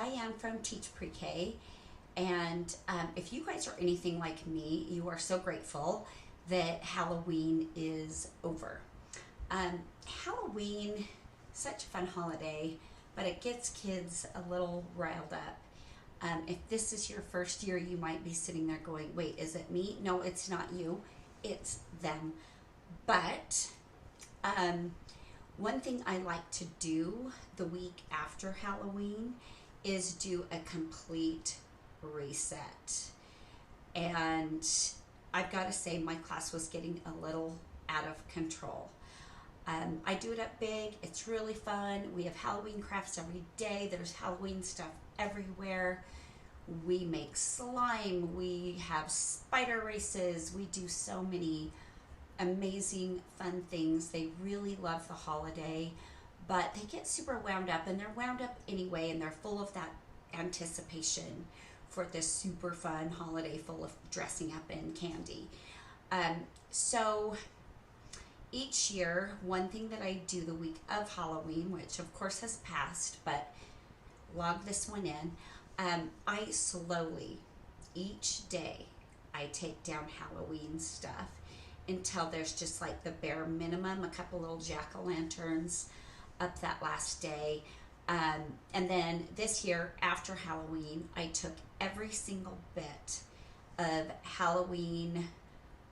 Diane from Teach Pre-K, and if you guys are anything like me, you are so grateful that Halloween is over. Halloween, such a fun holiday, but it gets kids a little riled up. If this is your first year, you might be sitting there going, wait, is it me? No, it's not you, it's them. But one thing I like to do the week after Halloween is do a complete reset. And I've got to say, my class was getting a little out of control. I do it up big. It's really fun. We have Halloween crafts every day. There's Halloween stuff everywhere. We make slime. We have spider races. We do so many amazing, fun things. They really love the holiday, but they get super wound up, and they're wound up anyway, and they're full of that anticipation for this super fun holiday full of dressing up and candy. So each year, one thing that I do the week of Halloween, which of course has passed, but log this one in, I slowly, each day, I take down Halloween stuff until there's just like the bare minimum, a couple little jack-o'-lanterns up that last day. And then this year, after Halloween, I took every single bit of Halloween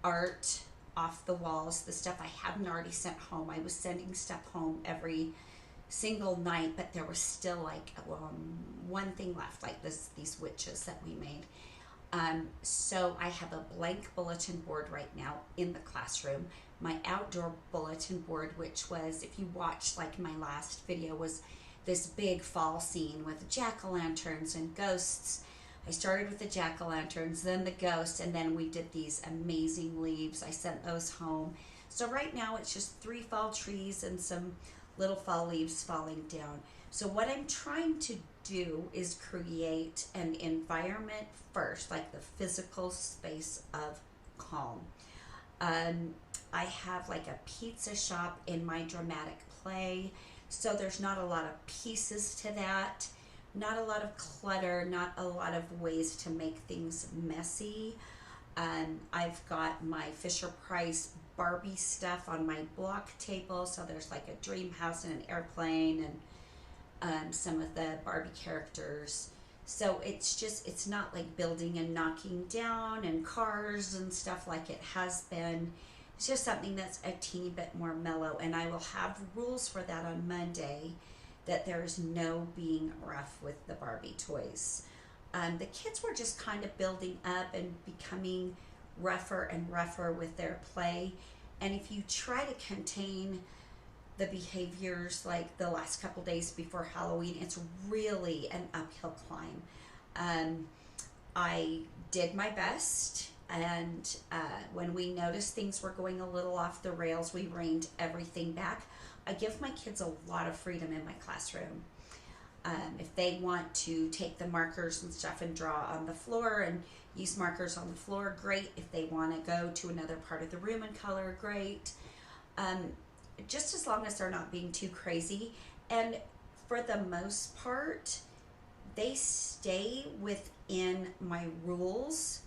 art off the walls, the stuff I hadn't already sent home. I was sending stuff home every single night, but there was still like one thing left, like these witches that we made. So I have a blank bulletin board right now in the classroom. My outdoor bulletin board, which was, if you watched like my last video, was this big fall scene with jack-o'-lanterns and ghosts. I started with the jack-o'-lanterns, then the ghosts, and then we did these amazing leaves. I sent those home. So right now it's just 3 fall trees and some little fall leaves falling down. So what I'm trying to do is create an environment first, like the physical space of calm. I have like a pizza shop in my dramatic play, so there's not a lot of pieces to that. Not a lot of clutter, not a lot of ways to make things messy. I've got my Fisher-Price Barbie stuff on my block table, so there's like a dream house and an airplane and some of the Barbie characters. So it's not like building and knocking down and cars and stuff like it has been. It's just something that's a teeny bit more mellow, and I will have rules for that on Monday, that there is no being rough with the Barbie toys. The kids were just kind of building up and becoming rougher and rougher with their play. And if you try to contain the behaviors like the last couple days before Halloween, it's really an uphill climb. I did my best, and when we noticed things were going a little off the rails, we reined everything back. I give my kids a lot of freedom in my classroom. If they want to take the markers and stuff and draw on the floor and use markers on the floor, great. If they want to go to another part of the room and color, great. Just as long as they're not being too crazy. And for the most part, they stay within my rules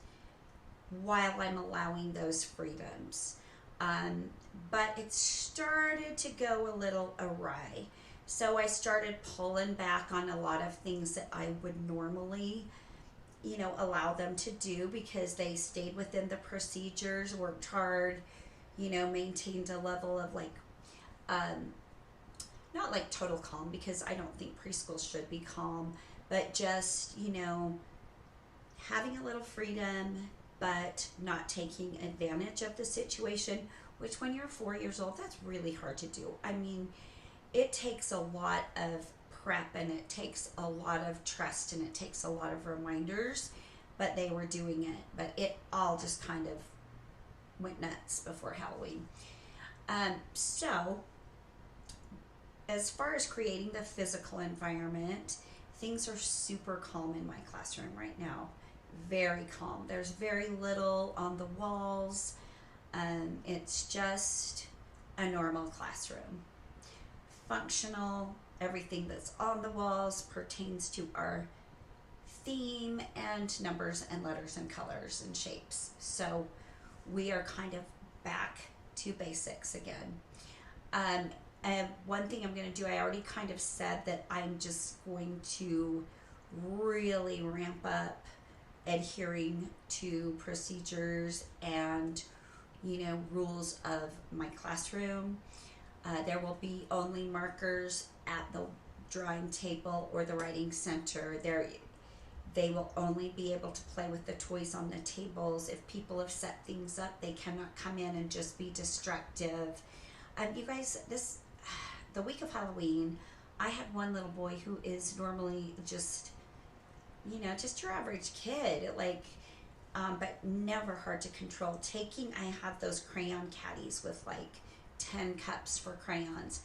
while I'm allowing those freedoms. But it started to go a little awry. So I started pulling back on a lot of things that I would normally, allow them to do, because they stayed within the procedures, worked hard, maintained a level of not like total calm, because I don't think preschool should be calm, but just, having a little freedom, but not taking advantage of the situation, which when you're 4 years old, that's really hard to do. I mean, it takes a lot of prep, and it takes a lot of trust, and it takes a lot of reminders, but they were doing it. But it all just kind of went nuts before Halloween. So as far as creating the physical environment, things are super calm in my classroom right now. Very calm. There's very little on the walls. It's just a normal classroom. Functional. Everything that's on the walls pertains to our theme and numbers and letters and colors and shapes. So we are kind of back to basics again. And one thing I'm going to do, I already kind of said that I'm just going to really ramp up adhering to procedures and, rules of my classroom. There will be only markers at the drawing table or the writing center. They will only be able to play with the toys on the tables. If people have set things up, they cannot come in and just be destructive. You guys, the week of Halloween, I had one little boy who is normally just your average kid, but never hard to control. I have those crayon caddies with 10 cups for crayons,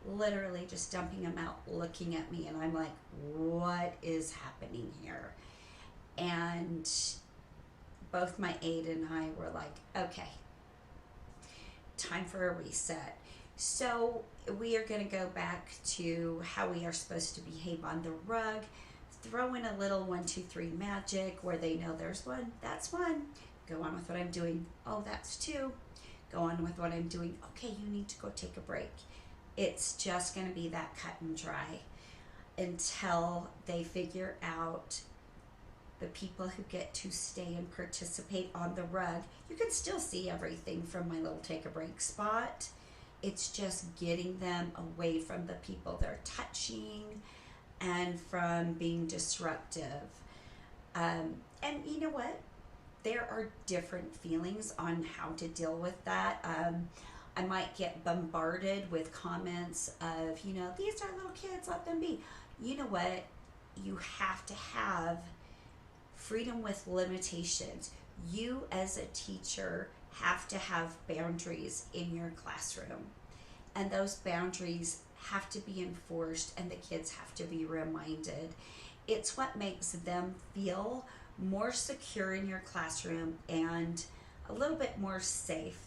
literally just dumping them out, looking at me, and I'm like, what is happening here? And both my aide and I were like, okay, time for a reset. So we are going to go back to how we are supposed to behave on the rug. Throw in a little 1, 2, 3 magic where they know there's one, that's one. Go on with what I'm doing. Oh, that's two. Go on with what I'm doing. Okay, you need to go take a break. It's just going to be that cut and dry until they figure out the people who get to stay and participate on the rug. You can still see everything from my little take a break spot. It's just getting them away from the people they're touching and from being disruptive. And you know what? There are different feelings on how to deal with that. I might get bombarded with comments of, these are little kids, let them be. You know what? You have to have freedom with limitations. You as a teacher have to have boundaries in your classroom. And those boundaries have to be enforced, and the kids have to be reminded. It's what makes them feel more secure in your classroom and a little bit more safe.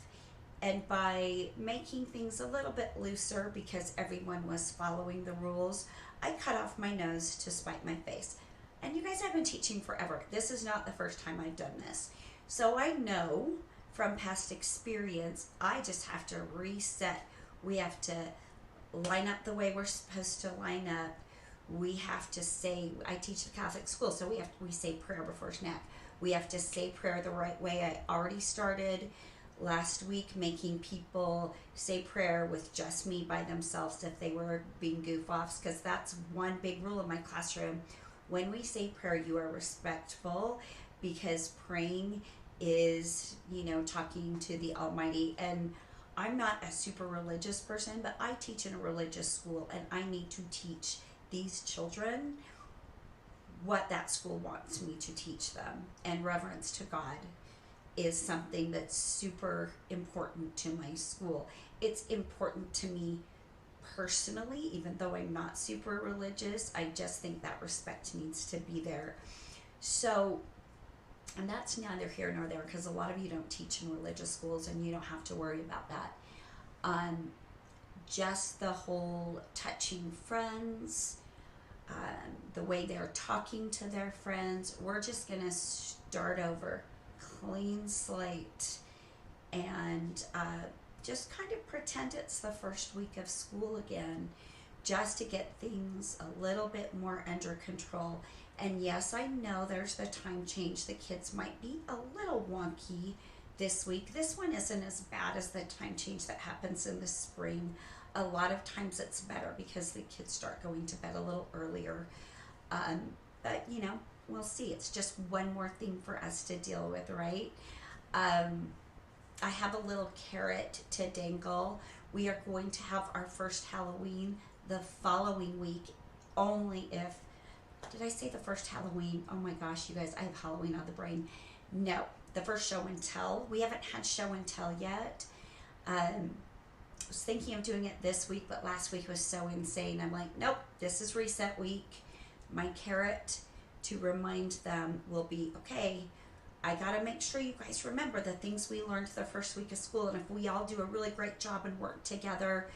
And by making things a little bit looser because everyone was following the rules, I cut off my nose to spite my face. And you guys, I've been teaching forever. This is not the first time I've done this. So I know from past experience, I just have to reset. We have to line up the way we're supposed to line up. We have to say, I teach the Catholic school, so we say prayer before snack. We have to say prayer the right way. I already started last week making people say prayer with just me by themselves if they were being goof-offs, because that's one big rule in my classroom. When we say prayer, you are respectful, because praying is, talking to the Almighty. And I'm not a super religious person, but I teach in a religious school, and I need to teach these children what that school wants me to teach them. And reverence to God is something that's super important to my school. It's important to me personally, even though I'm not super religious. I just think that respect needs to be there. So, and that's neither here nor there, because a lot of you don't teach in religious schools and you don't have to worry about that. Just the whole touching friends, the way they're talking to their friends, we're just going to start over, clean slate, and just kind of pretend it's the first week of school again, just to get things a little bit more under control. And yes, I know there's the time change. The kids might be a little wonky this week. This one isn't as bad as the time change that happens in the spring. A lot of times it's better because the kids start going to bed a little earlier. But, we'll see. It's just one more thing for us to deal with, right? I have a little carrot to dangle. We are going to have our first Halloween the following week, only if, did I say the first Halloween? Oh my gosh, you guys, I have Halloween on the brain. No, the first show and tell. We haven't had show and tell yet. I was thinking of doing it this week, but last week was so insane. I'm like, nope, this is reset week. My carrot to remind them will be, okay, I got to make sure you guys remember the things we learned the first week of school. And if we all do a really great job and work together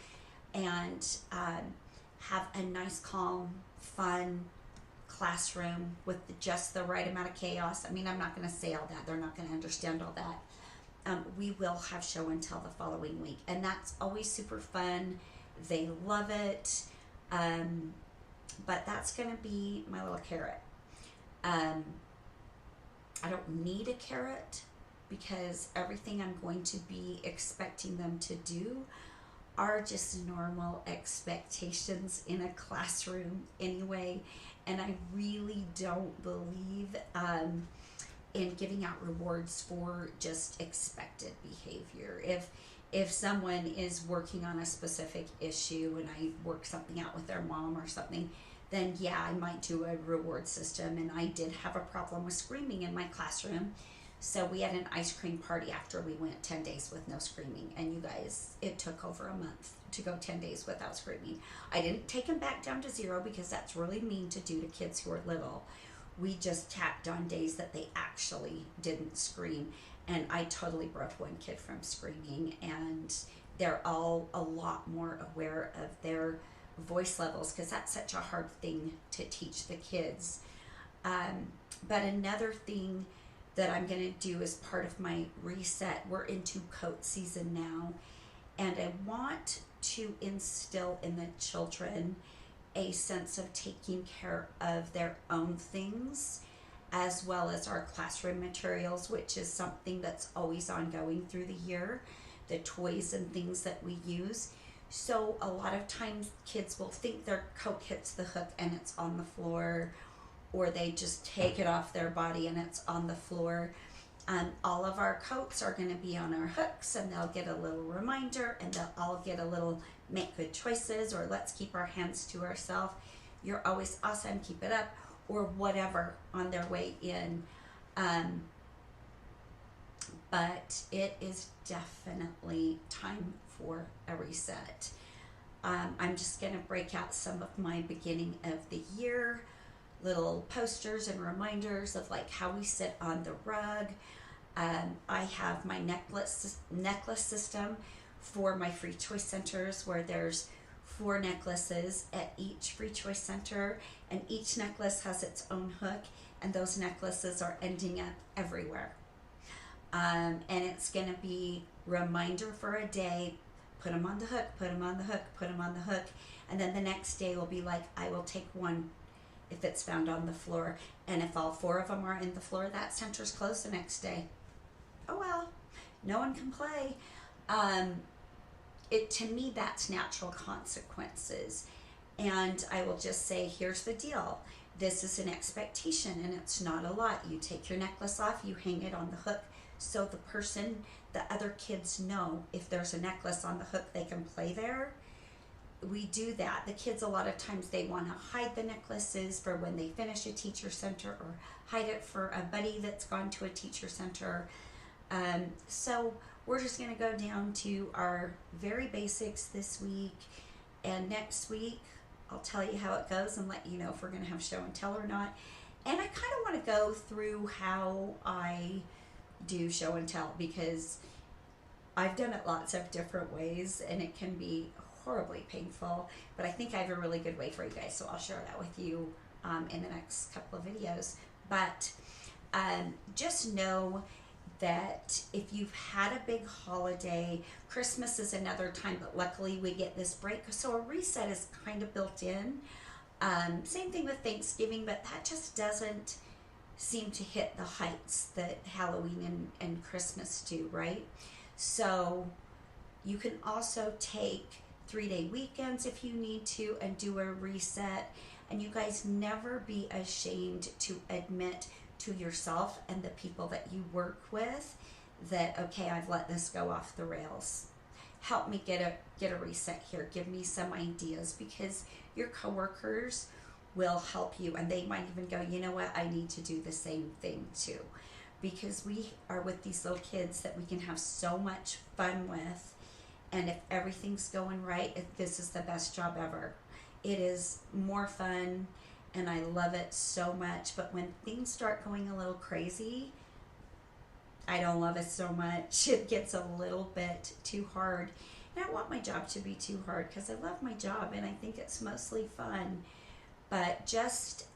and have a nice, calm, fun classroom with just the right amount of chaos. I mean, I'm not going to say all that. They're not going to understand all that. We will have show and tell the following week, and that's always super fun. They love it. But that's going to be my little carrot. I don't need a carrot because everything I'm going to be expecting them to do are just normal expectations in a classroom anyway. And I really don't believe in giving out rewards for just expected behavior. If someone is working on a specific issue and I work something out with their mom or something, then yeah, I might do a reward system. And I did have a problem with screaming in my classroom. So we had an ice cream party after we went 10 days with no screaming. And you guys, it took over a month to go 10 days without screaming. I didn't take them back down to 0 because that's really mean to do to kids who are little. We just tacked on days that they actually didn't scream. And I totally broke one kid from screaming. And they're all a lot more aware of their voice levels because that's such a hard thing to teach the kids. But another thing that I'm going to do as part of my reset, we're into coat season now, and I want to instill in the children a sense of taking care of their own things as well as our classroom materials, which is something that's always ongoing through the year, the toys and things that we use. So a lot of times kids will think their coat hits the hook and it's on the floor, or they just take it off their body and it's on the floor. All of our coats are going to be on our hooks, and they'll get a little reminder, and they'll all get a little make good choices, or let's keep our hands to ourselves, you're always awesome, keep it up, or whatever on their way in. But it is definitely time for a reset. I'm just going to break out some of my beginning of the year little posters and reminders of like how we sit on the rug. I have my necklace system for my free choice centers, where there's 4 necklaces at each free choice center, and each necklace has its own hook, and those necklaces are ending up everywhere. And it's going to be reminder for a day, put them on the hook, put them on the hook, put them on the hook, and then the next day will be like, I will take one if it's found on the floor, and if all 4 of them are in the floor, that center's closed the next day. Oh well, no one can play. To me, that's natural consequences. And I will just say, here's the deal. This is an expectation, and it's not a lot. You take your necklace off, you hang it on the hook, so the other kids know if there's a necklace on the hook, they can play there. We do that. The kids, a lot of times, they want to hide the necklaces for when they finish a teacher center, or hide it for a buddy that's gone to a teacher center. So we're just going to go down to our very basics this week, and next week I'll tell you how it goes and let you know if we're going to have show and tell or not. And I kind of want to go through how I do show and tell, because I've done it lots of different ways and it can be horribly painful, but I think I have a really good way for you guys, so I'll share that with you in the next couple of videos. But just know that if you've had a big holiday, Christmas is another time, but luckily we get this break, so a reset is kind of built in. Same thing with Thanksgiving, but that just doesn't seem to hit the heights that Halloween and Christmas do, right? So you can also take 3-day weekends if you need to and do a reset. And you guys, never be ashamed to admit to yourself and the people that you work with that, okay, I've let this go off the rails. Help me get a reset here. Give me some ideas, because your coworkers will help you, and they might even go, you know what, I need to do the same thing too. Because we are with these little kids that we can have so much fun with, and if everything's going right, this is the best job ever. It is more fun, and I love it so much. But when things start going a little crazy, I don't love it so much. It gets a little bit too hard. And I want my job to be too hard, because I love my job and I think it's mostly fun. But just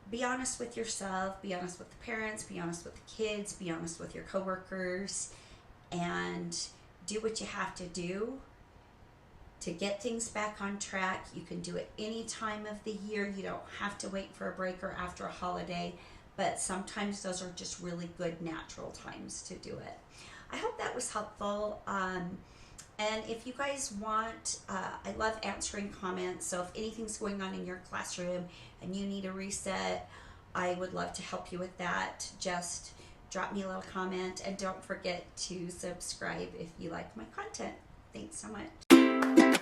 be honest with yourself, be honest with the parents, be honest with the kids, be honest with your coworkers, and do what you have to do to get things back on track. You can do it any time of the year. You don't have to wait for a break or after a holiday, but sometimes those are just really good natural times to do it. I hope that was helpful. And if you guys want, I love answering comments. So if anything's going on in your classroom and you need a reset, I would love to help you with that. Just drop me a little comment, and don't forget to subscribe if you like my content. Thanks so much.